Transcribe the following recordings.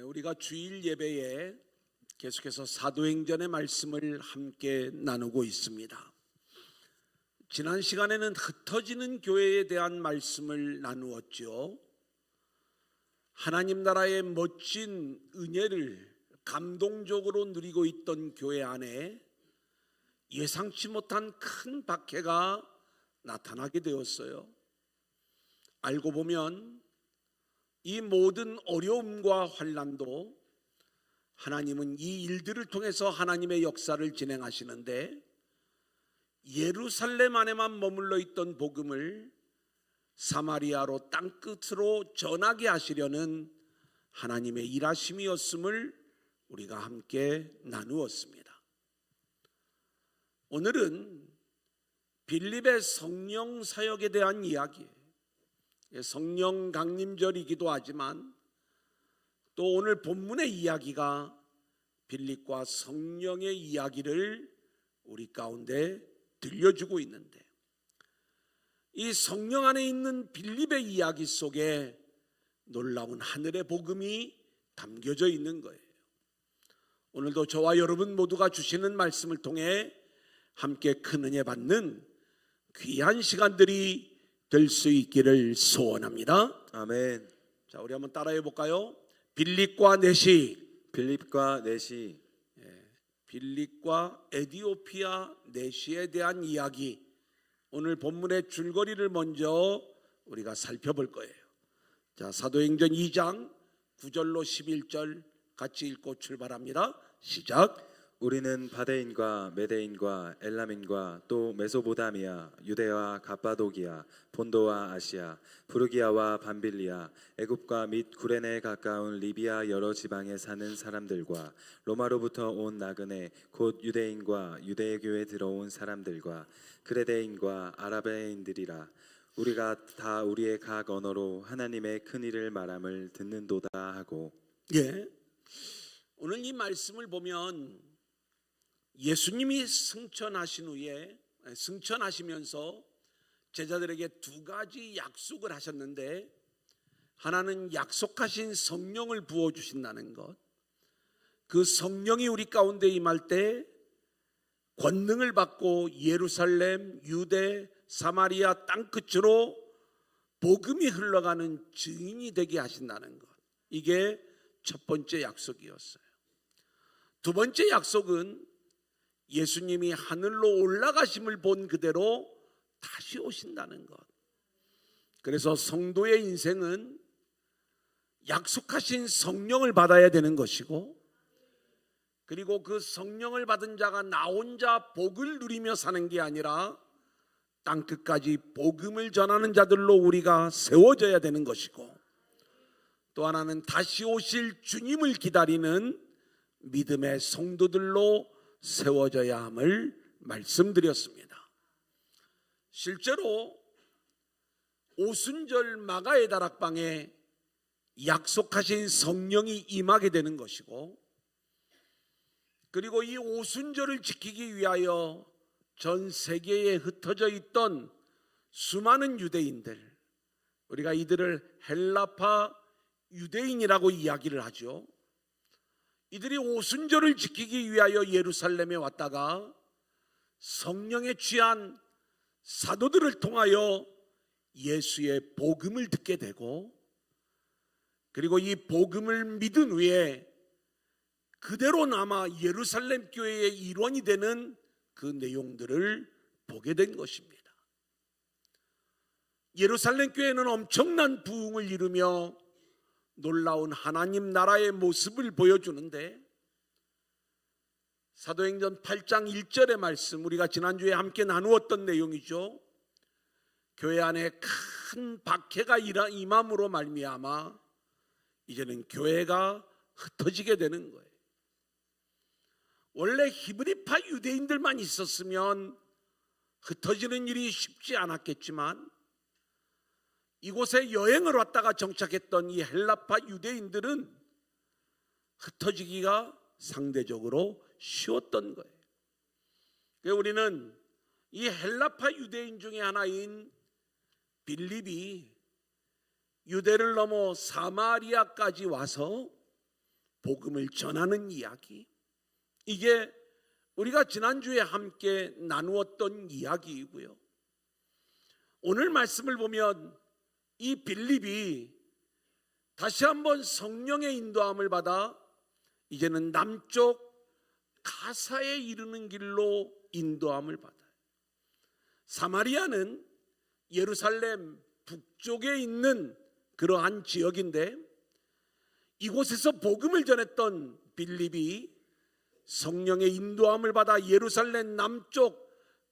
우리가 주일 예배에 계속해서 사도행전의 말씀을 함께 나누고 있습니다. 지난 시간에는 흩어지는 교회에 대한 말씀을 나누었죠. 하나님 나라의 멋진 은혜를 감동적으로 누리고 있던 교회 안에 예상치 못한 큰 박해가 나타나게 되었어요. 알고 보면 이 모든 어려움과 환난도 하나님은 이 일들을 통해서 하나님의 역사를 진행하시는데, 예루살렘 안에만 머물러 있던 복음을 사마리아로 땅끝으로 전하게 하시려는 하나님의 일하심이었음을 우리가 함께 나누었습니다. 오늘은 빌립의 성령 사역에 대한 이야기예요. 성령 강림절이기도 하지만 또 오늘 본문의 이야기가 빌립과 성령의 이야기를 우리 가운데 들려주고 있는데, 이 성령 안에 있는 빌립의 이야기 속에 놀라운 하늘의 복음이 담겨져 있는 거예요. 오늘도 저와 여러분 모두가 주시는 말씀을 통해 함께 큰 은혜 받는 귀한 시간들이 될 수 있기를 소원합니다. 아멘. 자, 우리 한번 따라해 볼까요? 빌립과 넷이, 빌립과 에디오피아 넷시에 대한 이야기, 오늘 본문의 줄거리를 먼저 우리가 살펴볼 거예요. 자, 사도행전 2장 9절로 11절 같이 읽고 출발합니다. 시작. 우리는 바데인과 메데인과 엘람인과 또 메소보다미아, 유대와 갑바도기아, 본도와 아시아, 부르기아와 밤빌리아, 애굽과 및 구레네에 가까운 리비아 여러 지방에 사는 사람들과 로마로부터 온 나그네 곧 유대인과 유대교에 들어온 사람들과 그레데인과 아라베인들이라. 우리가 다 우리의 각 언어로 하나님의 큰 일을 말함을 듣는도다 하고. 오늘 이 말씀을 보면 예수님이 승천하신 후에, 승천하시면서 제자들에게 두 가지 약속을 하셨는데, 하나는 약속하신 성령을 부어주신다는 것, 그 성령이 우리 가운데 임할 때 권능을 받고 예루살렘, 유대, 사마리아 땅끝으로 복음이 흘러가는 증인이 되게 하신다는 것, 이게 첫 번째 약속이었어요. 두 번째 약속은 예수님이 하늘로 올라가심을 본 그대로 다시 오신다는 것. 그래서 성도의 인생은 약속하신 성령을 받아야 되는 것이고, 그리고 그 성령을 받은 자가 나 혼자 복을 누리며 사는 게 아니라 땅끝까지 복음을 전하는 자들로 우리가 세워져야 되는 것이고, 또 하나는 다시 오실 주님을 기다리는 믿음의 성도들로 세워져야 함을 말씀드렸습니다. 실제로 오순절 마가의 다락방에 약속하신 성령이 임하게 되는 것이고, 그리고 이 오순절을 지키기 위하여 전 세계에 흩어져 있던 수많은 유대인들, 우리가 이들을 헬라파 유대인이라고 이야기를 하죠. 이들이 오순절을 지키기 위하여 예루살렘에 왔다가 성령에 취한 사도들을 통하여 예수의 복음을 듣게 되고, 그리고 이 복음을 믿은 후에 그대로 남아 예루살렘 교회의 일원이 되는 그 내용들을 보게 된 것입니다. 예루살렘 교회는 엄청난 부흥을 이루며 놀라운 하나님 나라의 모습을 보여주는데, 사도행전 8장 1절의 말씀, 우리가 지난주에 함께 나누었던 내용이죠. 교회 안에 큰 박해가 임함으로 말미암아 이제는 교회가 흩어지게 되는 거예요. 원래 히브리파 유대인들만 있었으면 흩어지는 일이 쉽지 않았겠지만, 이곳에 여행을 왔다가 정착했던 이 헬라파 유대인들은 흩어지기가 상대적으로 쉬웠던 거예요. 그래서 우리는 이 헬라파 유대인 중에 하나인 빌립이 유대를 넘어 사마리아까지 와서 복음을 전하는 이야기, 이게 우리가 지난주에 함께 나누었던 이야기이고요. 오늘 말씀을 보면 이 빌립이 다시 한번 성령의 인도함을 받아 이제는 남쪽 가사에 이르는 길로 인도함을 받아요. 사마리아는 예루살렘 북쪽에 있는 그러한 지역인데, 이곳에서 복음을 전했던 빌립이 성령의 인도함을 받아 예루살렘 남쪽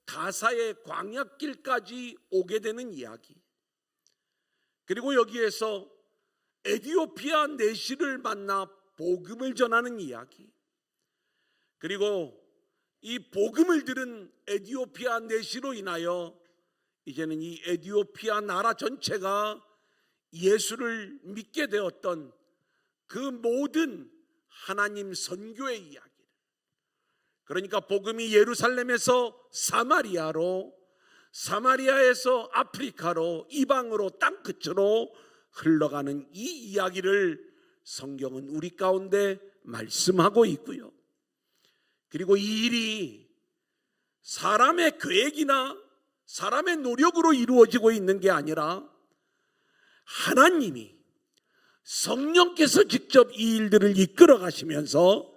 가사의 광야길까지 오게 되는 이야기, 그리고 여기에서 에디오피아 내시를 만나 복음을 전하는 이야기, 그리고 이 복음을 들은 에디오피아 내시로 인하여 이제는 이 에디오피아 나라 전체가 예수를 믿게 되었던 그 모든 하나님 선교의 이야기를, 그러니까 복음이 예루살렘에서 사마리아로, 사마리아에서 아프리카로, 이방으로, 땅끝으로 흘러가는 이 이야기를 성경은 우리 가운데 말씀하고 있고요. 그리고 이 일이 사람의 계획이나 사람의 노력으로 이루어지고 있는 게 아니라 하나님이, 성령께서 직접 이 일들을 이끌어 가시면서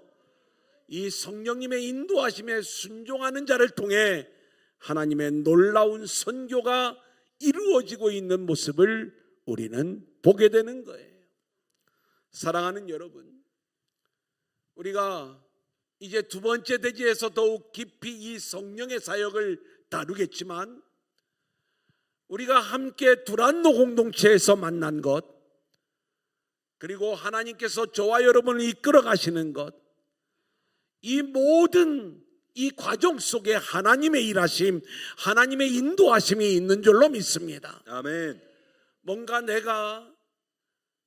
이 성령님의 인도하심에 순종하는 자를 통해 하나님의 놀라운 선교가 이루어지고 있는 모습을 우리는 보게 되는 거예요. 사랑하는 여러분, 우리가 이제 두 번째 대지에서 더욱 깊이 이 성령의 사역을 다루겠지만, 우리가 함께 두란노 공동체에서 만난 것, 그리고 하나님께서 저와 여러분을 이끌어 가시는 것, 이 모든 이 과정 속에 하나님의 일하심, 하나님의 인도하심이 있는 줄로 믿습니다. 아멘. 뭔가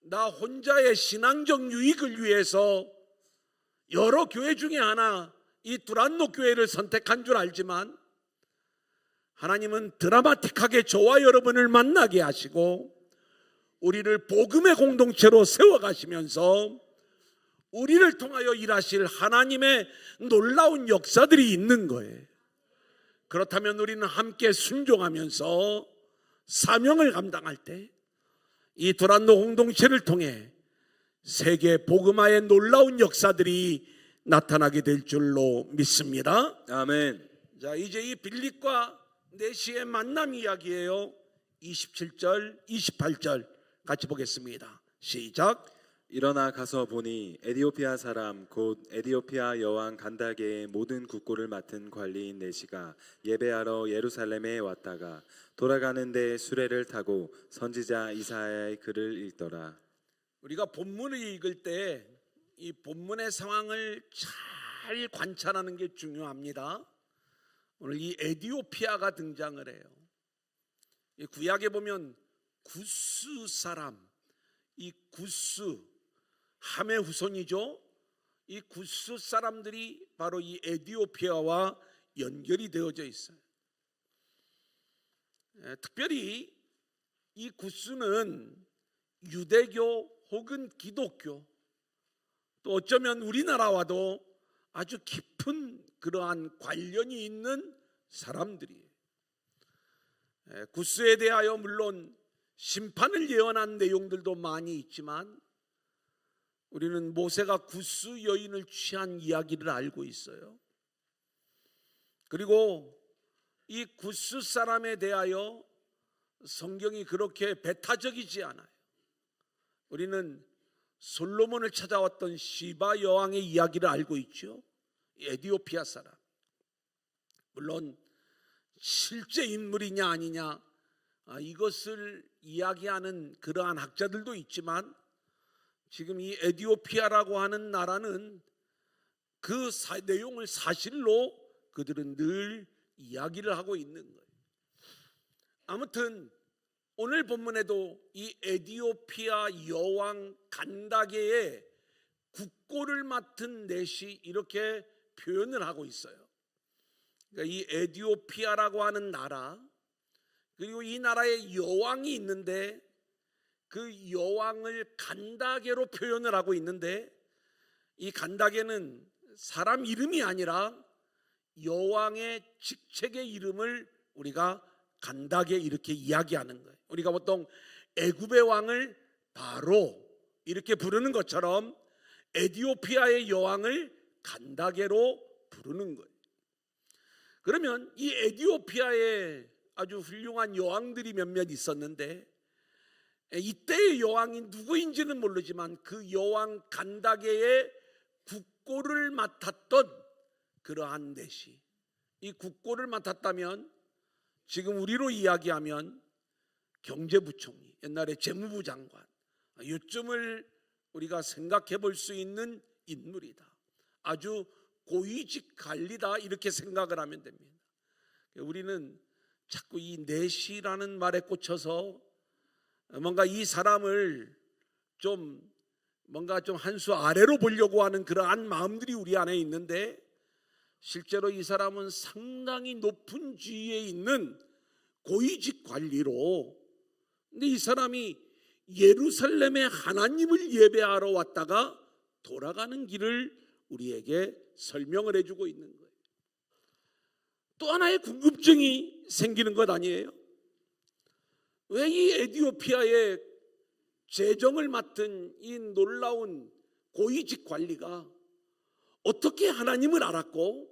나 혼자의 신앙적 유익을 위해서 여러 교회 중에 하나, 이 두란노 교회를 선택한 줄 알지만, 하나님은 드라마틱하게 저와 여러분을 만나게 하시고 우리를 복음의 공동체로 세워가시면서 우리를 통하여 일하실 하나님의 놀라운 역사들이 있는 거예요. 그렇다면 우리는 함께 순종하면서 사명을 감당할 때 이 두란노 공동체를 통해 세계 복음화의 놀라운 역사들이 나타나게 될 줄로 믿습니다. 아멘. 자, 이제 이 빌립과 내시의 만남 이야기예요. 27절, 28절 같이 보겠습니다. 시작. 일어나 가서 보니 에디오피아 사람 곧 에디오피아 여왕 간다게의 모든 국고를 맡은 관리인 내시가 예배하러 예루살렘에 왔다가 돌아가는데 수레를 타고 선지자 이사야의 글을 읽더라. 우리가 본문을 읽을 때 이 본문의 상황을 잘 관찰하는 게 중요합니다. 오늘 이 에디오피아가 등장을 해요. 이 구약에 보면 구스 사람, 이 구스 함의 후손이죠. 이 구스 사람들이 바로 이 에디오피아와 연결이 되어져 있어요. 특별히 이 구스는 유대교 혹은 기독교, 또 어쩌면 우리나라와도 아주 깊은 그러한 관련이 있는 사람들이에요. 구스에 대하여 물론 심판을 예언한 내용들도 많이 있지만, 우리는 모세가 구스 여인을 취한 이야기를 알고 있어요. 그리고 이 구스 사람에 대하여 성경이 그렇게 배타적이지 않아요. 우리는 솔로몬을 찾아왔던 시바 여왕의 이야기를 알고 있죠. 에디오피아 사람, 물론 실제 인물이냐 아니냐 이것을 이야기하는 그러한 학자들도 있지만, 지금 이 에디오피아라고 하는 나라는 그 내용을 사실로 그들은 늘 이야기를 하고 있는 거예요. 아무튼 오늘 본문에도 이 에디오피아 여왕 간다게의 국고를 맡은 넷이 이렇게 표현을 하고 있어요. 그러니까 이 에디오피아라고 하는 나라, 그리고 이 나라에 여왕이 있는데 그 여왕을 간다게로 표현을 하고 있는데, 이 간다게는 사람 이름이 아니라 여왕의 직책의 이름을 우리가 간다게 이렇게 이야기하는 거예요. 우리가 보통 애굽의 왕을 바로 이렇게 부르는 것처럼 에디오피아의 여왕을 간다게로 부르는 거예요. 그러면 이 에디오피아에 아주 훌륭한 여왕들이 몇몇 있었는데, 이때의 여왕이 누구인지는 모르지만 그 여왕 간다게의 국고를 맡았던 그러한 내시, 이 국고를 맡았다면 지금 우리로 이야기하면 경제부총리, 옛날에 재무부 장관, 요즘을 우리가 생각해 볼 수 있는 인물이다. 아주 고위직 관리다, 이렇게 생각을 하면 됩니다. 우리는 자꾸 이 내시라는 말에 꽂혀서 뭔가 이 사람을 좀 뭔가 좀 한 수 아래로 보려고 하는 그러한 마음들이 우리 안에 있는데, 실제로 이 사람은 상당히 높은 지위에 있는 고위직 관리로, 근데 이 사람이 예루살렘에 하나님을 예배하러 왔다가 돌아가는 길을 우리에게 설명을 해주고 있는 거예요. 또 하나의 궁금증이 생기는 것 아니에요? 왜 이 에디오피아의 재정을 맡은 이 놀라운 고위직 관리가 어떻게 하나님을 알았고,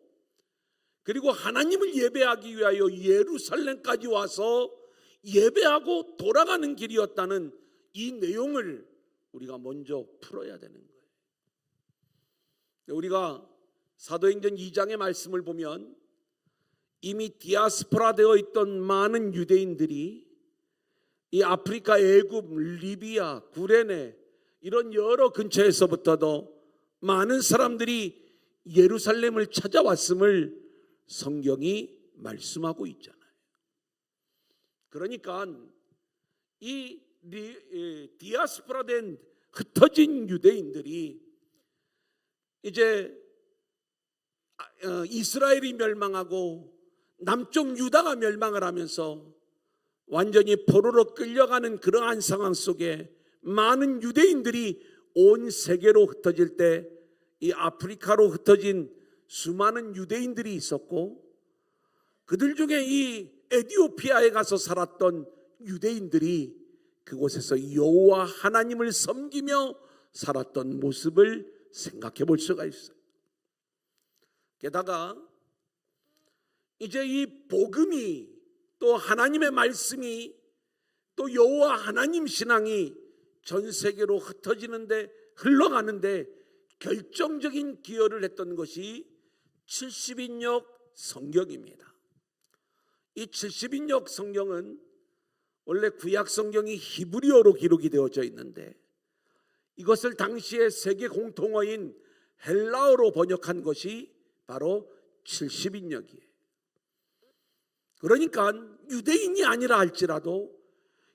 그리고 하나님을 예배하기 위하여 예루살렘까지 와서 예배하고 돌아가는 길이었다는 이 내용을 우리가 먼저 풀어야 되는 거예요. 우리가 사도행전 2장의 말씀을 보면 이미 디아스포라 되어 있던 많은 유대인들이 이 아프리카, 애굽, 리비아, 구레네 이런 여러 근처에서부터도 많은 사람들이 예루살렘을 찾아왔음을 성경이 말씀하고 있잖아요. 그러니까 이 디아스포라 된 흩어진 유대인들이 이제 이스라엘이 멸망하고 남쪽 유다가 멸망을 하면서 완전히 포로로 끌려가는 그러한 상황 속에 많은 유대인들이 온 세계로 흩어질 때 이 아프리카로 흩어진 수많은 유대인들이 있었고, 그들 중에 이 에디오피아에 가서 살았던 유대인들이 그곳에서 여호와 하나님을 섬기며 살았던 모습을 생각해 볼 수가 있어요. 게다가 이제 이 복음이, 또 하나님의 말씀이, 또 여호와 하나님 신앙이 전 세계로 흩어지는데, 흘러가는데 결정적인 기여를 했던 것이 70인역 성경입니다. 이 70인역 성경은 원래 구약 성경이 히브리어로 기록이 되어져 있는데, 이것을 당시의 세계 공통어인 헬라어로 번역한 것이 바로 70인역이에요. 그러니까 유대인이 아니라 할지라도,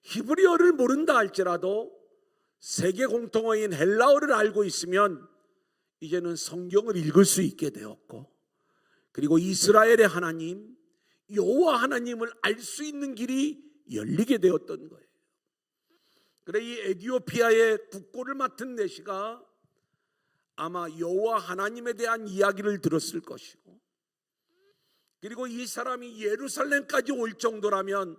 히브리어를 모른다 할지라도 세계 공통어인 헬라어를 알고 있으면 이제는 성경을 읽을 수 있게 되었고, 그리고 이스라엘의 하나님 여호와 하나님을 알 수 있는 길이 열리게 되었던 거예요. 그래 이 에디오피아의 국고를 맡은 내시가 아마 여호와 하나님에 대한 이야기를 들었을 것이고, 그리고 이 사람이 예루살렘까지 올 정도라면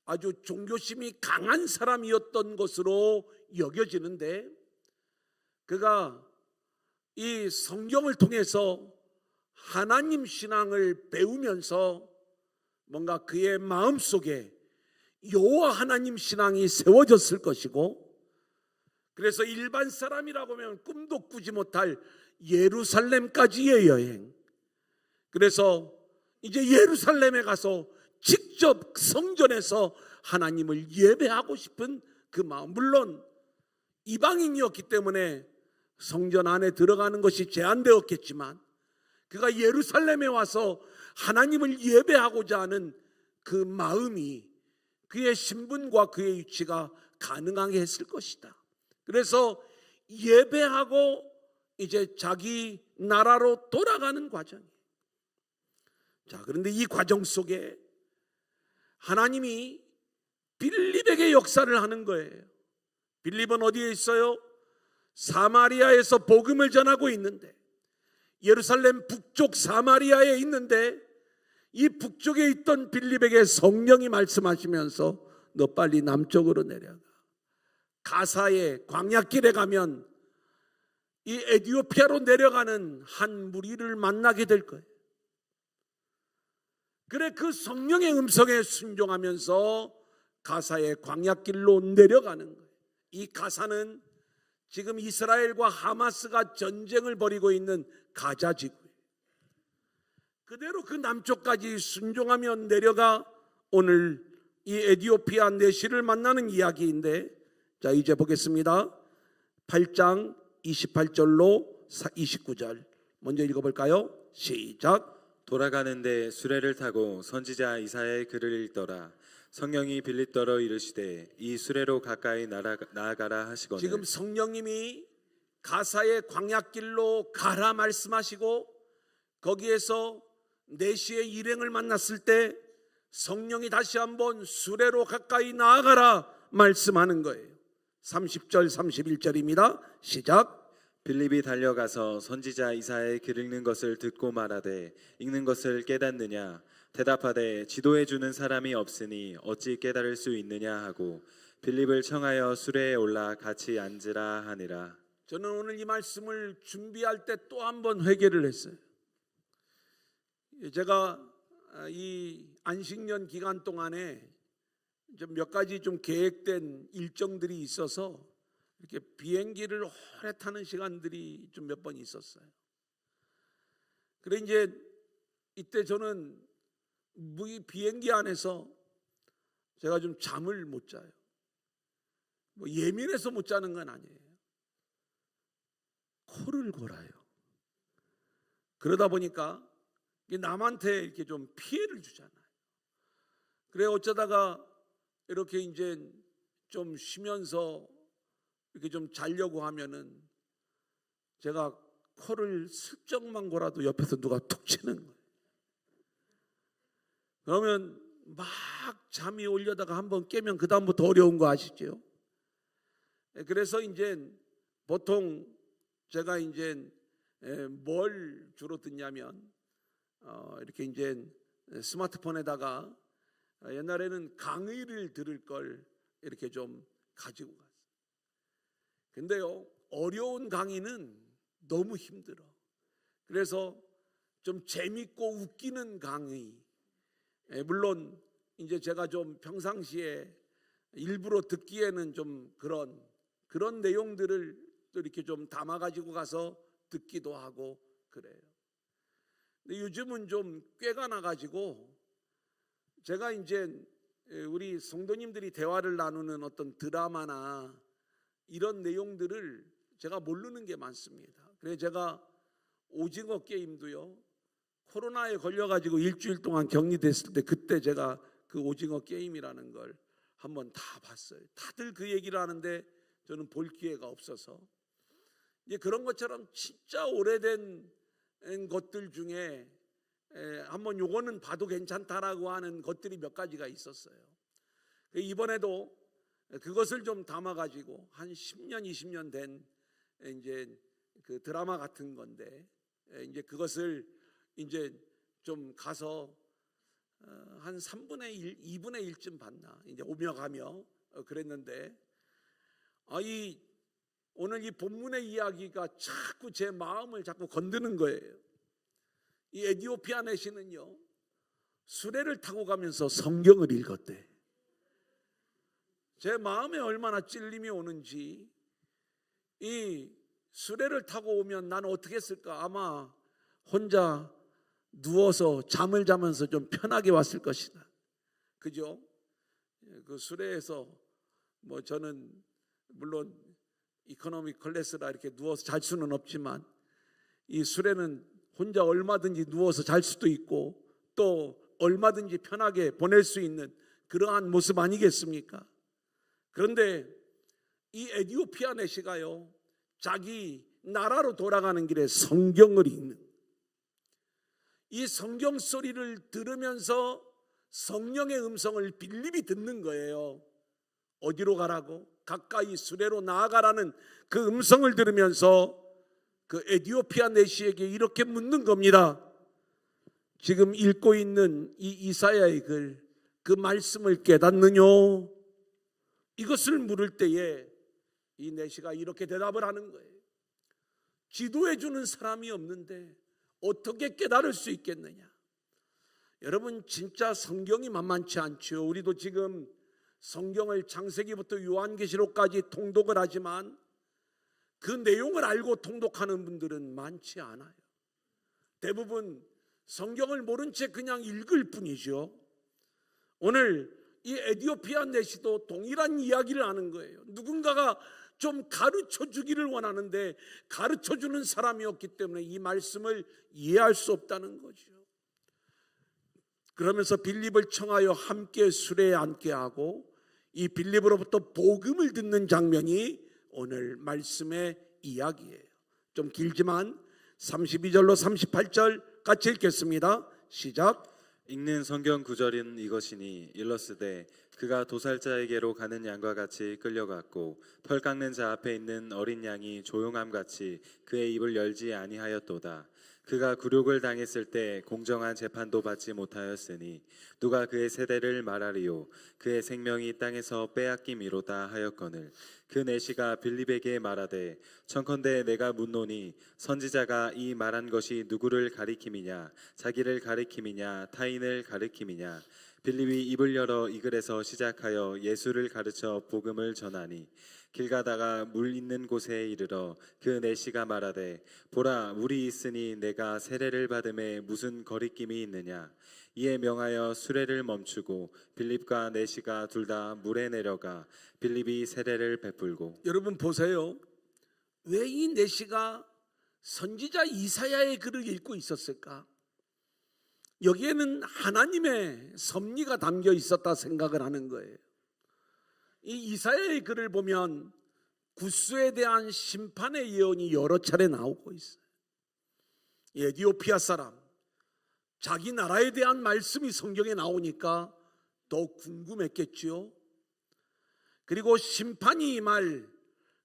아주 종교심이 강한 사람이었던 것으로 여겨지는데, 그가 이 성경을 통해서 하나님 신앙을 배우면서 뭔가 그의 마음속에 여호와 하나님 신앙이 세워졌을 것이고, 그래서 일반 사람이라고 하면 꿈도 꾸지 못할 예루살렘까지의 여행, 그래서 이제 예루살렘에 가서 직접 성전에서 하나님을 예배하고 싶은 그 마음, 물론 이방인이었기 때문에 성전 안에 들어가는 것이 제한되었겠지만 그가 예루살렘에 와서 하나님을 예배하고자 하는 그 마음이 그의 신분과 그의 위치가 가능하게 했을 것이다. 그래서 예배하고 이제 자기 나라로 돌아가는 과정이에요. 자, 그런데 이 과정 속에 하나님이 빌립에게 역사를 하는 거예요. 빌립은 어디에 있어요? 사마리아에서 복음을 전하고 있는데, 예루살렘 북쪽 사마리아에 있는데, 이 북쪽에 있던 빌립에게 성령이 말씀하시면서 너 빨리 남쪽으로 내려가. 가사의 광야길에 가면 이 에디오피아로 내려가는 한 무리를 만나게 될 거예요. 그래, 그 성령의 음성에 순종하면서 가사의 광야길로 내려가는 거예요. 이 가사는 지금 이스라엘과 하마스가 전쟁을 벌이고 있는 가자 지구예요. 그대로 그 남쪽까지 순종하며 내려가 오늘 이 에디오피아 내시를 만나는 이야기인데, 자 이제 보겠습니다. 8장 28절로 29절 먼저 읽어볼까요? 시작. 돌아가는데 수레를 타고 선지자 이사야의 글을 읽더라. 성령이 빌립더러 이르시되 이 수레로 가까이 나아가라 하시거늘. 지금 성령님이 가사의 광야길로 가라 말씀하시고, 거기에서 내시의 일행을 만났을 때 성령이 다시 한번 수레로 가까이 나아가라 말씀하는 거예요. 30절 31절입니다. 시작. 빌립이 달려가서 선지자 이사야의 글 읽는 것을 듣고 말하되 읽는 것을 깨닫느냐 대답하되 지도해 주는 사람이 없으니 어찌 깨달을 수 있느냐 하고 빌립을 청하여 수레에 올라 같이 앉으라 하니라. 저는 오늘 이 말씀을 준비할 때 또 한 번 회개를 했어요. 제가 이 안식년 기간 동안에 좀 몇 가지 좀 계획된 일정들이 있어서 이렇게 비행기를 오래 타는 시간들이 좀 몇 번 있었어요. 그래 이제 이때 저는 이 비행기 안에서 제가 좀 잠을 못 자요. 뭐 예민해서 못 자는 건 아니에요. 코를 골아요. 그러다 보니까 남한테 이렇게 좀 피해를 주잖아요. 그래 어쩌다가 이렇게 이제 좀 쉬면서 이렇게 좀 자려고 하면은 제가 코를 슬쩍만 골아도 옆에서 누가 툭 치는 거예요. 그러면 막 잠이 오려다가 한번 깨면 그 다음부터 어려운 거 아시죠? 그래서 이제 보통 제가 이제 뭘 주로 듣냐면 이렇게 이제 스마트폰에다가 옛날에는 강의를 들을 걸 이렇게 좀 가지고 갔어요. 근데요, 어려운 강의는 너무 힘들어. 그래서 좀 재밌고 웃기는 강의, 물론 이제 제가 좀 평상시에 일부러 듣기에는 좀 그런 내용들을 또 이렇게 좀 담아 가지고 가서 듣기도 하고 그래요. 근데 요즘은 좀 꾀가 나 가지고 제가 이제 우리 성도님들이 대화를 나누는 어떤 드라마나 이런 내용들을 제가 모르는 게 많습니다. 그래서 제가 오징어 게임도요, 코로나에 걸려가지고 일주일 동안 격리됐을 때 그때 제가 그 오징어 게임이라는 걸 한번 다 봤어요. 다들 그 얘기를 하는데 저는 볼 기회가 없어서, 이제 그런 것처럼 진짜 오래된 것들 중에 한번 요거는 봐도 괜찮다라고 하는 것들이 몇 가지가 있었어요. 이번에도 그것을 좀 담아가지고 한 10년 20년 된 이제 그 드라마 같은 건데, 이제 그것을 이제 좀 가서 한 3분의 1, 2분의 1쯤 봤나 이제 오며 가며 그랬는데, 오늘 이 본문의 이야기가 자꾸 제 마음을 자꾸 건드는 거예요. 이 에디오피아 내시는요, 수레를 타고 가면서 성경을 읽었대. 제 마음에 얼마나 찔림이 오는지. 이 수레를 타고 오면 나는 어떻게 했을까? 아마 혼자 누워서 잠을 자면서 좀 편하게 왔을 것이다. 그죠? 그 수레에서 뭐 저는 물론 이코노미 클래스라 이렇게 누워서 잘 수는 없지만, 이 수레는 혼자 얼마든지 누워서 잘 수도 있고 또 얼마든지 편하게 보낼 수 있는 그러한 모습 아니겠습니까? 그런데 이 에디오피아 내시가요, 자기 나라로 돌아가는 길에 성경을 읽는, 이 성경 소리를 들으면서 성령의 음성을 빌립이 듣는 거예요. 어디로 가라고? 가까이 수레로 나아가라는 그 음성을 들으면서 그 에디오피아 내시에게 이렇게 묻는 겁니다. 지금 읽고 있는 이 이사야의 글, 그 말씀을 깨닫느뇨? 이것을 물을 때에 이 내시가 이렇게 대답을 하는 거예요. 지도해 주는 사람이 없는데 어떻게 깨달을 수 있겠느냐? 여러분, 진짜 성경이 만만치 않죠. 우리도 지금 성경을 창세기부터 요한계시록까지 통독을 하지만 그 내용을 알고 통독하는 분들은 많지 않아요. 대부분 성경을 모른 채 그냥 읽을 뿐이죠. 오늘 이 에디오피아 내시도 동일한 이야기를 하는 거예요. 누군가가 좀 가르쳐 주기를 원하는데 가르쳐 주는 사람이 없기 때문에 이 말씀을 이해할 수 없다는 거죠. 그러면서 빌립을 청하여 함께 수레에 앉게 하고 이 빌립으로부터 복음을 듣는 장면이 오늘 말씀의 이야기예요. 좀 길지만 32절로 38절 같이 읽겠습니다. 시작. 읽는 성경 구절은 이것이니 일러스되 그가 도살자에게로 가는 양과 같이 끌려갔고 털 깎는 자 앞에 있는 어린 양이 조용함같이 그의 입을 열지 아니하였도다. 그가 굴욕을 당했을 때 공정한 재판도 받지 못하였으니 누가 그의 세대를 말하리요? 그의 생명이 땅에서 빼앗김이로다 하였거늘 그 내시가 빌립에게 말하되 청컨대 내가 묻노니 선지자가 이 말한 것이 누구를 가리킴이냐 자기를 가리킴이냐 타인을 가리킴이냐 빌립이 입을 열어 이 글에서 시작하여 예수를 가르쳐 복음을 전하니 길 가다가 물 있는 곳에 이르러 그 내시가 말하되 보라 물이 있으니 내가 세례를 받음에 무슨 거리낌이 있느냐 이에 명하여 수레를 멈추고 빌립과 내시가 둘 다 물에 내려가 빌립이 세례를 베풀고. 여러분 보세요. 왜 이 내시가 선지자 이사야의 글을 읽고 있었을까? 여기에는 하나님의 섭리가 담겨 있었다 생각을 하는 거예요. 이 이사야의 글을 보면 구스에 대한 심판의 예언이 여러 차례 나오고 있어요. 에디오피아 사람, 자기 나라에 대한 말씀이 성경에 나오니까 더 궁금했겠지요. 그리고 심판이 임할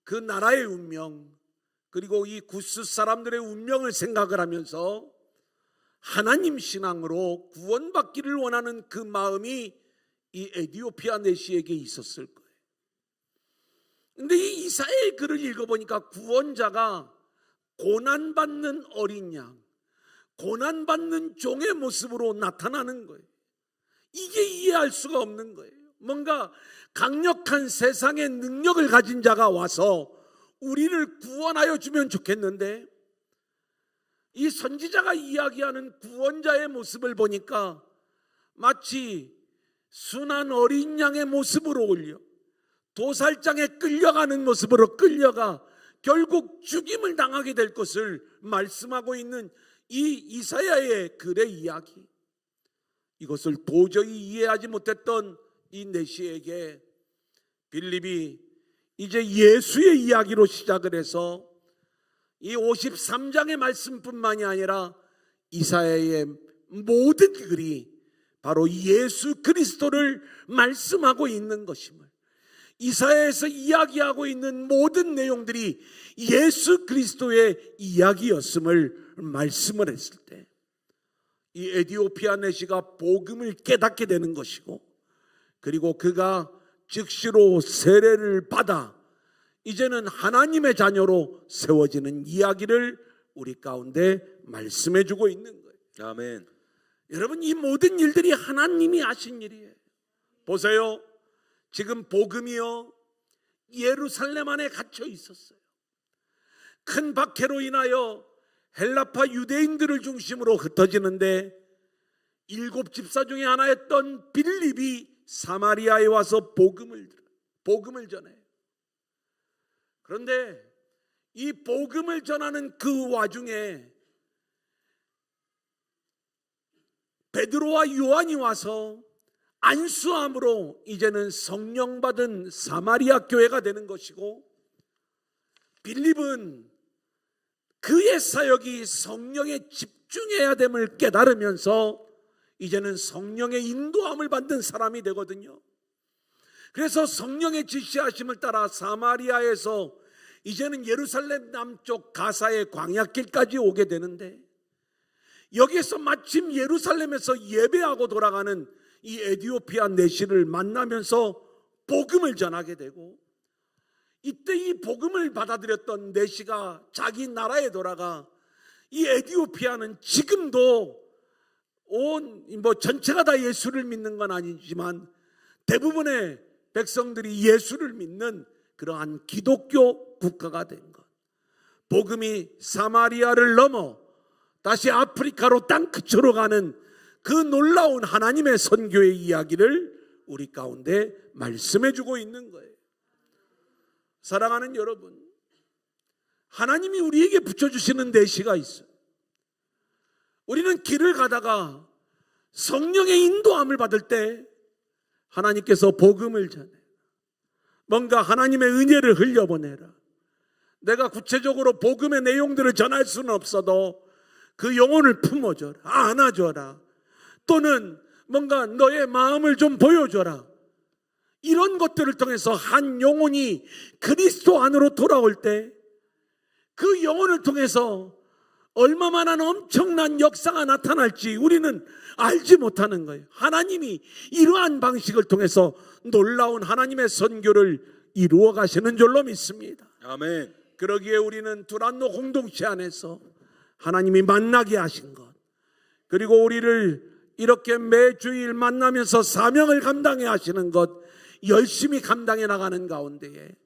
그 나라의 운명, 그리고 이 구스 사람들의 운명을 생각을 하면서 하나님 신앙으로 구원받기를 원하는 그 마음이 이 에디오피아 내시에게 있었을 거예요. 근데 이 이사야의 글을 읽어보니까 구원자가 고난받는 어린 양, 고난받는 종의 모습으로 나타나는 거예요. 이게 이해할 수가 없는 거예요. 뭔가 강력한 세상의 능력을 가진 자가 와서 우리를 구원하여 주면 좋겠는데 이 선지자가 이야기하는 구원자의 모습을 보니까 마치 순한 어린 양의 모습으로 올려 도살장에 끌려가는 모습으로 끌려가 결국 죽임을 당하게 될 것을 말씀하고 있는 이 이사야의 글의 이야기, 이것을 도저히 이해하지 못했던 이 내시에게 빌립이 이제 예수의 이야기로 시작을 해서 이 53장의 말씀뿐만이 아니라 이사야의 모든 글이 바로 예수 그리스도를 말씀하고 있는 것임을, 이사야에서 이야기하고 있는 모든 내용들이 예수 그리스도의 이야기였음을 말씀을 했을 때 이 에디오피아 내시가 복음을 깨닫게 되는 것이고, 그리고 그가 즉시로 세례를 받아 이제는 하나님의 자녀로 세워지는 이야기를 우리 가운데 말씀해 주고 있는 거예요. 아멘. 여러분, 이 모든 일들이 하나님이 하신 일이에요. 보세요. 지금 복음이요 예루살렘 안에 갇혀 있었어요. 큰 박해로 인하여 헬라파 유대인들을 중심으로 흩어지는데 7 집사 중에 하나였던 빌립이 사마리아에 와서 복음을 전해요. 그런데 이 복음을 전하는 그 와중에 베드로와 요한이 와서 안수함으로 이제는 성령 받은 사마리아 교회가 되는 것이고, 빌립은 그의 사역이 성령에 집중해야 됨을 깨달으면서 이제는 성령의 인도함을 받는 사람이 되거든요. 그래서 성령의 지시하심을 따라 사마리아에서 이제는 예루살렘 남쪽 가사의 광야길까지 오게 되는데, 여기에서 마침 예루살렘에서 예배하고 돌아가는 이 에디오피아 내시를 만나면서 복음을 전하게 되고, 이때 이 복음을 받아들였던 내시가 자기 나라에 돌아가 이 에디오피아는 지금도 전체가 다 예수를 믿는 건 아니지만 대부분의 백성들이 예수를 믿는 그러한 기독교 국가가 된 것. 복음이 사마리아를 넘어 다시 아프리카로 땅끝으로 가는 그 놀라운 하나님의 선교의 이야기를 우리 가운데 말씀해 주고 있는 거예요. 사랑하는 여러분, 하나님이 우리에게 붙여주시는 내시가 있어요. 우리는 길을 가다가 성령의 인도함을 받을 때 하나님께서 복음을 전해, 뭔가 하나님의 은혜를 흘려보내라. 내가 구체적으로 복음의 내용들을 전할 수는 없어도 그 영혼을 품어줘라, 안아줘라, 또는 뭔가 너의 마음을 좀 보여줘라. 이런 것들을 통해서 한 영혼이 그리스도 안으로 돌아올 때 그 영혼을 통해서 얼마만한 엄청난 역사가 나타날지 우리는 알지 못하는 거예요. 하나님이 이러한 방식을 통해서 놀라운 하나님의 선교를 이루어 가시는 줄로 믿습니다. 아멘. 그러기에 우리는 두란노 공동체 안에서 하나님이 만나게 하신 것, 그리고 우리를 이렇게 매주일 만나면서 사명을 감당해 하시는 것 열심히 감당해 나가는 가운데에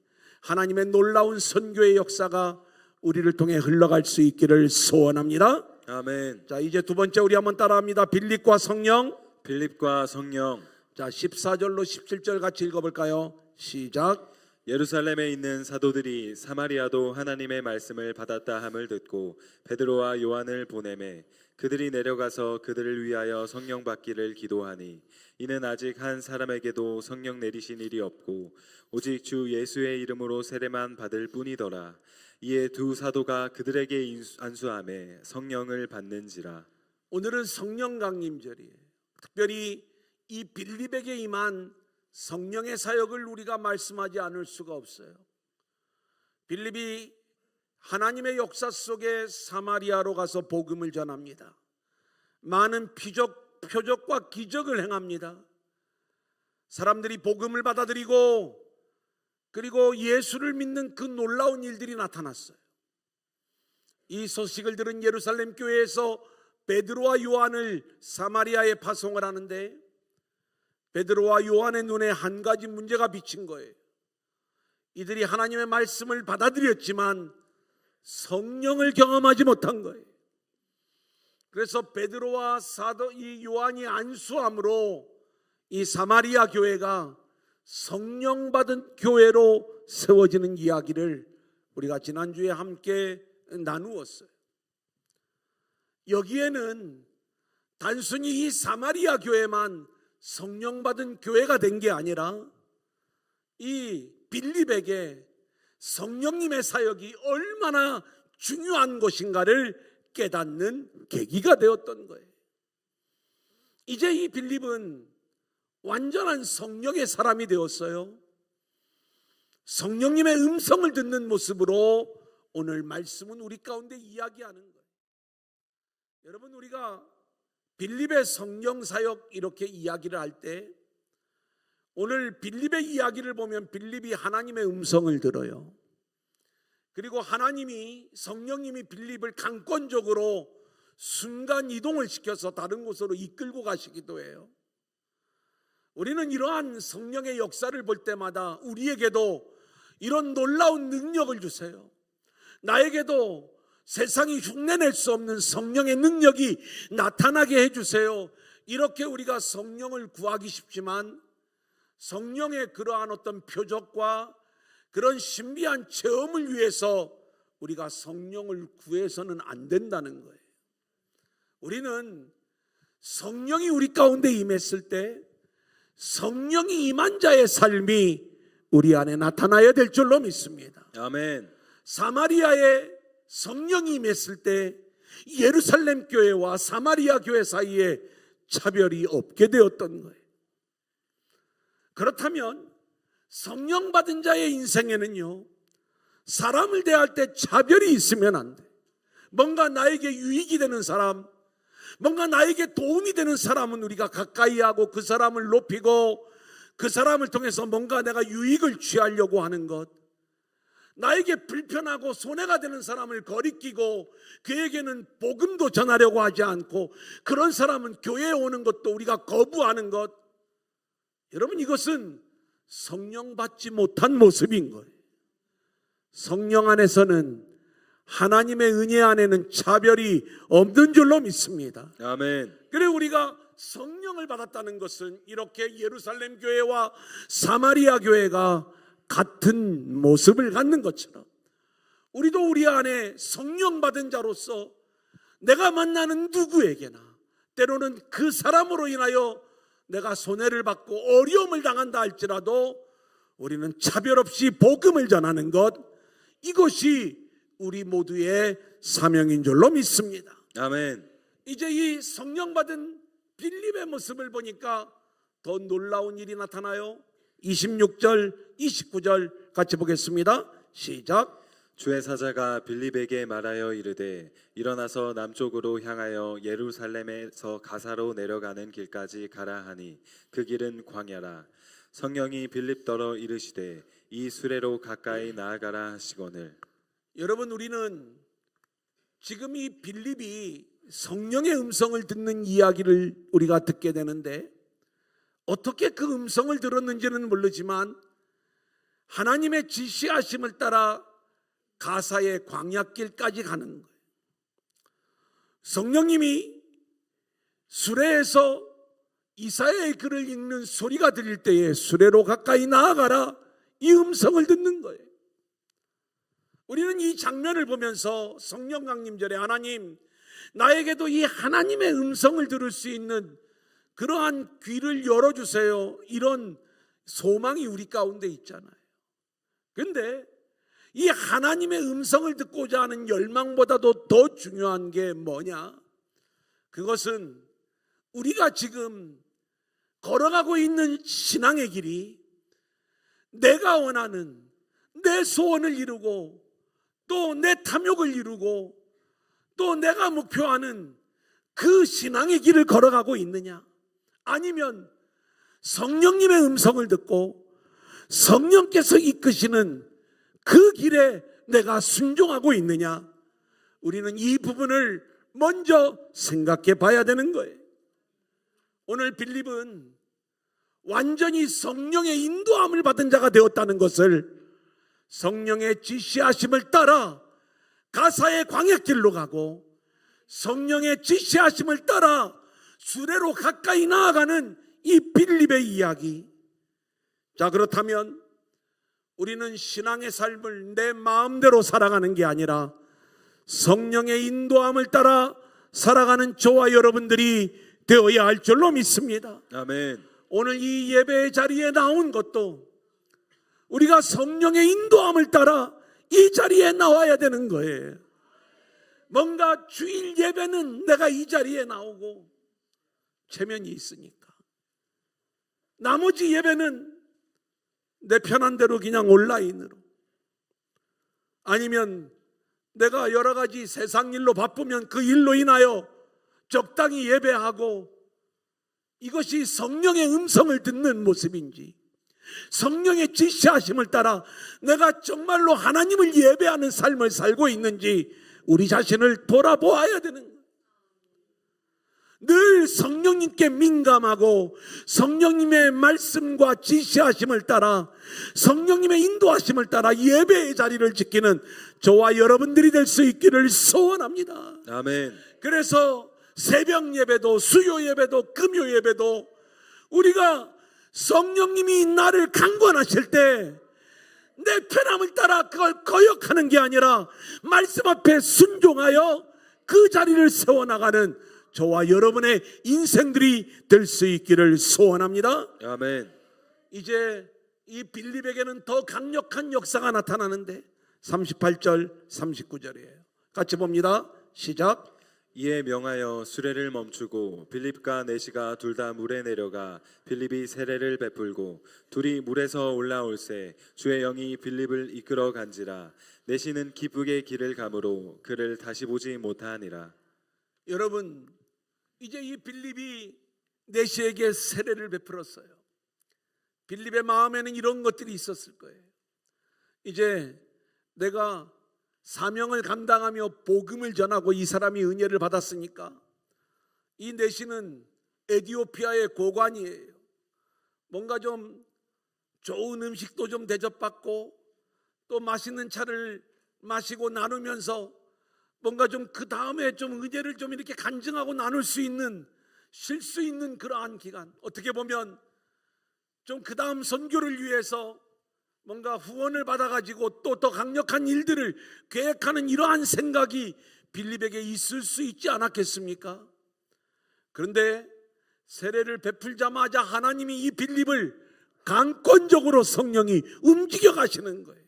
하나님의 놀라운 선교의 역사가 우리를 통해 흘러갈 수 있기를 소원합니다. 아멘. 자, 이제 두 번째 우리 한번 따라합니다. 빌립과 성령. 빌립과 성령. 자, 14절로 17절 같이 읽어볼까요? 시작. 예루살렘에 있는 사도들이 사마리아도 하나님의 말씀을 받았다 함을 듣고 베드로와 요한을 보내매 그들이 내려가서 그들을 위하여 성령 받기를 기도하니, 이는 아직 한 사람에게도 성령 내리신 일이 없고 오직 주 예수의 이름으로 세례만 받을 뿐이더라. 이에 두 사도가 그들에게 안수하매 성령을 받는지라. 오늘은 성령 강림절이에요. 특별히 이 빌립에게 임한 성령의 사역을 우리가 말씀하지 않을 수가 없어요. 빌립이 하나님의 역사 속에 사마리아로 가서 복음을 전합니다. 많은 표적과 기적을 행합니다. 사람들이 복음을 받아들이고 그리고 예수를 믿는 그 놀라운 일들이 나타났어요. 이 소식을 들은 예루살렘 교회에서 베드로와 요한을 사마리아에 파송을 하는데, 베드로와 요한의 눈에 한 가지 문제가 비친 거예요. 이들이 하나님의 말씀을 받아들였지만 성령을 경험하지 못한 거예요. 그래서 베드로와 이 요한이 안수함으로 이 사마리아 교회가 성령 받은 교회로 세워지는 이야기를 우리가 지난주에 함께 나누었어요. 여기에는 단순히 이 사마리아 교회만 성령 받은 교회가 된 게 아니라 이 빌립에게 성령님의 사역이 얼마나 중요한 것인가를 깨닫는 계기가 되었던 거예요. 이제 이 빌립은 완전한 성령의 사람이 되었어요. 성령님의 음성을 듣는 모습으로 오늘 말씀은 우리 가운데 이야기하는 거예요. 여러분, 우리가 빌립의 성령 사역 이렇게 이야기를 할 때 오늘 빌립의 이야기를 보면 빌립이 하나님의 음성을 들어요. 그리고 하나님이, 성령님이 빌립을 강권적으로 순간 이동을 시켜서 다른 곳으로 이끌고 가시기도 해요. 우리는 이러한 성령의 역사를 볼 때마다 우리에게도 이런 놀라운 능력을 주세요. 나에게도 세상이 흉내낼 수 없는 성령의 능력이 나타나게 해주세요. 이렇게 우리가 성령을 구하기 쉽지만 성령의 그러한 어떤 표적과 그런 신비한 체험을 위해서 우리가 성령을 구해서는 안 된다는 거예요. 우리는 성령이 우리 가운데 임했을 때 성령이 임한 자의 삶이 우리 안에 나타나야 될 줄로 믿습니다. 아멘. 사마리아에 성령이 임했을 때 예루살렘 교회와 사마리아 교회 사이에 차별이 없게 되었던 거예요. 그렇다면 성령 받은 자의 인생에는요, 사람을 대할 때 차별이 있으면 안 돼. 뭔가 나에게 유익이 되는 사람, 뭔가 나에게 도움이 되는 사람은 우리가 가까이 하고 그 사람을 높이고 그 사람을 통해서 뭔가 내가 유익을 취하려고 하는 것, 나에게 불편하고 손해가 되는 사람을 거리끼고 그에게는 복음도 전하려고 하지 않고 그런 사람은 교회에 오는 것도 우리가 거부하는 것, 여러분 이것은 성령 받지 못한 모습인 거예요. 성령 안에서는 하나님의 은혜 안에는 차별이 없는 줄로 믿습니다. 아멘. 그래 우리가 성령을 받았다는 것은 이렇게 예루살렘 교회와 사마리아 교회가 같은 모습을 갖는 것처럼 우리도 우리 안에 성령 받은 자로서 내가 만나는 누구에게나 때로는 그 사람으로 인하여 내가 손해를 받고 어려움을 당한다 할지라도 우리는 차별 없이 복음을 전하는 것, 이것이 우리 모두의 사명인 줄로 믿습니다. 아멘. 이제 이 성령 받은 빌립의 모습을 보니까 더 놀라운 일이 나타나요. 26절 29절 같이 보겠습니다. 시작. 주의 사자가 빌립에게 말하여 이르되 일어나서 남쪽으로 향하여 예루살렘에서 가사로 내려가는 길까지 가라 하니 그 길은 광야라. 성령이 빌립더러 이르시되 이 수레로 가까이 나아가라 하시거늘. 여러분 우리는 지금 이 빌립이 성령의 음성을 듣는 이야기를 우리가 듣게 되는데 어떻게 그 음성을 들었는지는 모르지만 하나님의 지시하심을 따라 가사의 광야길까지 가는 거예요. 성령님이 수레에서 이사야의 글을 읽는 소리가 들릴 때에 수레로 가까이 나아가라, 이 음성을 듣는 거예요. 우리는 이 장면을 보면서 성령 강림절에 하나님, 나에게도 이 하나님의 음성을 들을 수 있는 그러한 귀를 열어주세요, 이런 소망이 우리 가운데 있잖아요. 그런데 이 하나님의 음성을 듣고자 하는 열망보다도 더 중요한 게 뭐냐? 그것은 우리가 지금 걸어가고 있는 신앙의 길이 내가 원하는 내 소원을 이루고 또 내 탐욕을 이루고 또 내가 목표하는 그 신앙의 길을 걸어가고 있느냐, 아니면 성령님의 음성을 듣고 성령께서 이끄시는 그 길에 내가 순종하고 있느냐, 우리는 이 부분을 먼저 생각해 봐야 되는 거예요. 오늘 빌립은 완전히 성령의 인도함을 받은 자가 되었다는 것을, 성령의 지시하심을 따라 가사의 광야길로 가고 성령의 지시하심을 따라 수레로 가까이 나아가는 이 빌립의 이야기. 자, 그렇다면 우리는 신앙의 삶을 내 마음대로 살아가는 게 아니라 성령의 인도함을 따라 살아가는 저와 여러분들이 되어야 할 줄로 믿습니다. 아멘. 오늘 이 예배의 자리에 나온 것도 우리가 성령의 인도함을 따라 이 자리에 나와야 되는 거예요. 뭔가 주일 예배는 내가 이 자리에 나오고 체면이 있으니까, 나머지 예배는 내 편한 대로 그냥 온라인으로, 아니면 내가 여러 가지 세상 일로 바쁘면 그 일로 인하여 적당히 예배하고, 이것이 성령의 음성을 듣는 모습인지, 성령의 지시하심을 따라 내가 정말로 하나님을 예배하는 삶을 살고 있는지 우리 자신을 돌아보아야 되는 거예요. 늘 성령님께 민감하고 성령님의 말씀과 지시하심을 따라 성령님의 인도하심을 따라 예배의 자리를 지키는 저와 여러분들이 될 수 있기를 소원합니다. 아멘. 그래서 새벽 예배도 수요 예배도 금요 예배도 우리가 성령님이 나를 강권하실 때 내 편함을 따라 그걸 거역하는 게 아니라 말씀 앞에 순종하여 그 자리를 세워나가는 저와 여러분의 인생들이 될 수 있기를 소원합니다. 아멘. 이제 이 빌립에게는 더 강력한 역사가 나타나는데 38절 39절이에요. 같이 봅니다. 시작. 이에 명하여 수레를 멈추고 빌립과 내시가 둘 다 물에 내려가 빌립이 세례를 베풀고 둘이 물에서 올라올새 주의 영이 빌립을 이끌어 간지라 내시는 기쁘게 길을 가므로 그를 다시 보지 못하니라. 여러분, 이제 이 빌립이 내시에게 세례를 베풀었어요. 빌립의 마음에는 이런 것들이 있었을 거예요. 이제 내가 사명을 감당하며 복음을 전하고 이 사람이 은혜를 받았으니까 이 내시는 에티오피아의 고관이에요. 뭔가 좀 좋은 음식도 좀 대접받고 또 맛있는 차를 마시고 나누면서 뭔가 좀 그 다음에 좀 은혜를 좀 이렇게 간증하고 나눌 수 있는, 쉴 수 있는 그러한 기간, 어떻게 보면 좀 그 다음 선교를 위해서 뭔가 후원을 받아가지고 또 더 강력한 일들을 계획하는 이러한 생각이 빌립에게 있을 수 있지 않았겠습니까? 그런데 세례를 베풀자마자 하나님이 이 빌립을 강권적으로 성령이 움직여 가시는 거예요.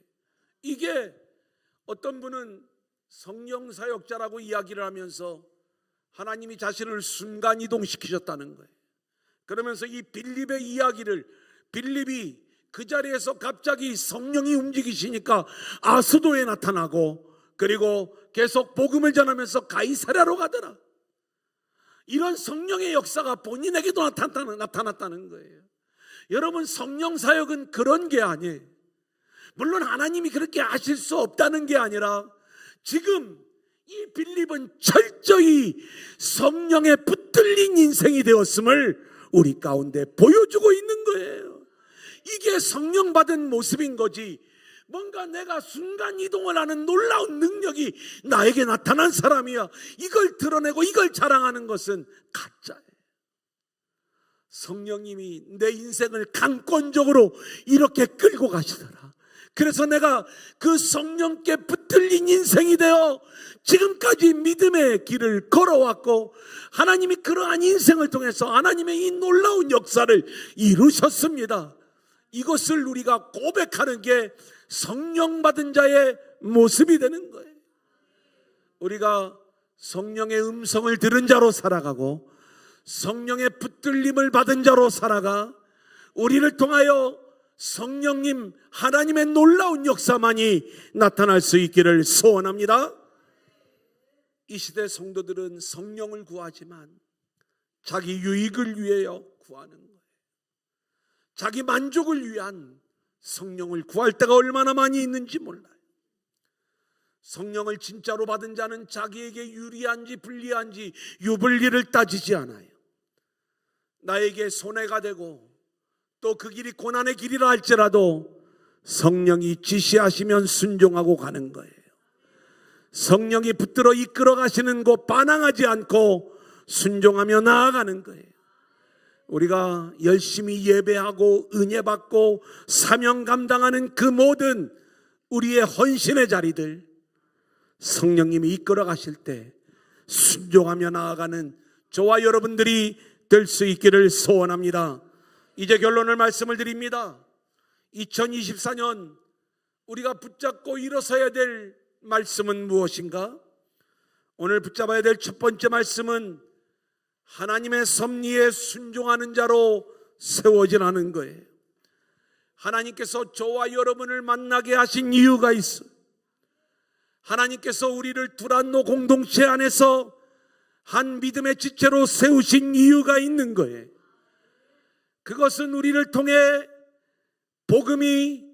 이게 어떤 분은 성령 사역자라고 이야기를 하면서 하나님이 자신을 순간 이동시키셨다는 거예요. 그러면서 이 빌립의 이야기를, 빌립이 그 자리에서 갑자기 성령이 움직이시니까 아스도에 나타나고 그리고 계속 복음을 전하면서 가이사랴로 가더라. 이런 성령의 역사가 본인에게도 나타났다는 거예요. 여러분, 성령 사역은 그런 게 아니에요. 물론 하나님이 그렇게 하실 수 없다는 게 아니라 지금 이 빌립은 철저히 성령에 붙들린 인생이 되었음을 우리 가운데 보여주고 있는 거예요. 이게 성령 받은 모습인 거지, 뭔가 내가 순간 이동을 하는 놀라운 능력이 나에게 나타난 사람이야, 이걸 드러내고 이걸 자랑하는 것은 가짜예요. 성령님이 내 인생을 강권적으로 이렇게 끌고 가시더라. 그래서 내가 그 성령께 붙들린 인생이 되어 지금까지 믿음의 길을 걸어왔고 하나님이 그러한 인생을 통해서 하나님의 이 놀라운 역사를 이루셨습니다. 이것을 우리가 고백하는 게 성령 받은 자의 모습이 되는 거예요. 우리가 성령의 음성을 들은 자로 살아가고 성령의 붙들림을 받은 자로 살아가 우리를 통하여 성령님 하나님의 놀라운 역사만이 나타날 수 있기를 소원합니다. 이 시대 성도들은 성령을 구하지만 자기 유익을 위하여 구하는 거예요. 자기 만족을 위한 성령을 구할 때가 얼마나 많이 있는지 몰라요. 성령을 진짜로 받은 자는 자기에게 유리한지 불리한지 유불리를 따지지 않아요. 나에게 손해가 되고 또 그 길이 고난의 길이라 할지라도 성령이 지시하시면 순종하고 가는 거예요. 성령이 붙들어 이끌어 가시는 곳 반항하지 않고 순종하며 나아가는 거예요. 우리가 열심히 예배하고 은혜 받고 사명 감당하는 그 모든 우리의 헌신의 자리들, 성령님이 이끌어 가실 때 순종하며 나아가는 저와 여러분들이 될 수 있기를 소원합니다. 이제 결론을 말씀을 드립니다. 2024년 우리가 붙잡고 일어서야 될 말씀은 무엇인가? 오늘 붙잡아야 될 첫 번째 말씀은 하나님의 섭리에 순종하는 자로 세워지라는 거예요. 하나님께서 저와 여러분을 만나게 하신 이유가 있어요. 하나님께서 우리를 두란노 공동체 안에서 한 믿음의 지체로 세우신 이유가 있는 거예요. 그것은 우리를 통해 복음이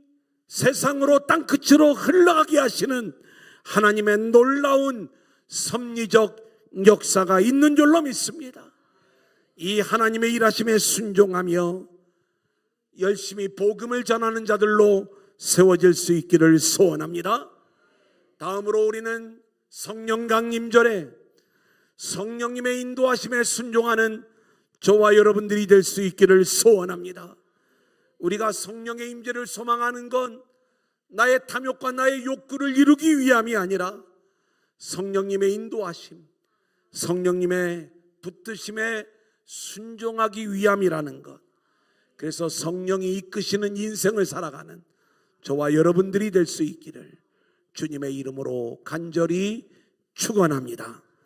세상으로 땅끝으로 흘러가게 하시는 하나님의 놀라운 섭리적 역사가 있는 줄로 믿습니다. 이 하나님의 일하심에 순종하며 열심히 복음을 전하는 자들로 세워질 수 있기를 소원합니다. 다음으로 우리는 성령 강림절에 성령님의 인도하심에 순종하는 저와 여러분들이 될 수 있기를 소원합니다. 우리가 성령의 임재를 소망하는 건 나의 탐욕과 나의 욕구를 이루기 위함이 아니라 성령님의 인도하심, 성령님의 붙드심에 순종하기 위함이라는 것. 그래서 성령이 이끄시는 인생을 살아가는 저와 여러분들이 될 수 있기를 주님의 이름으로 간절히 축원합니다.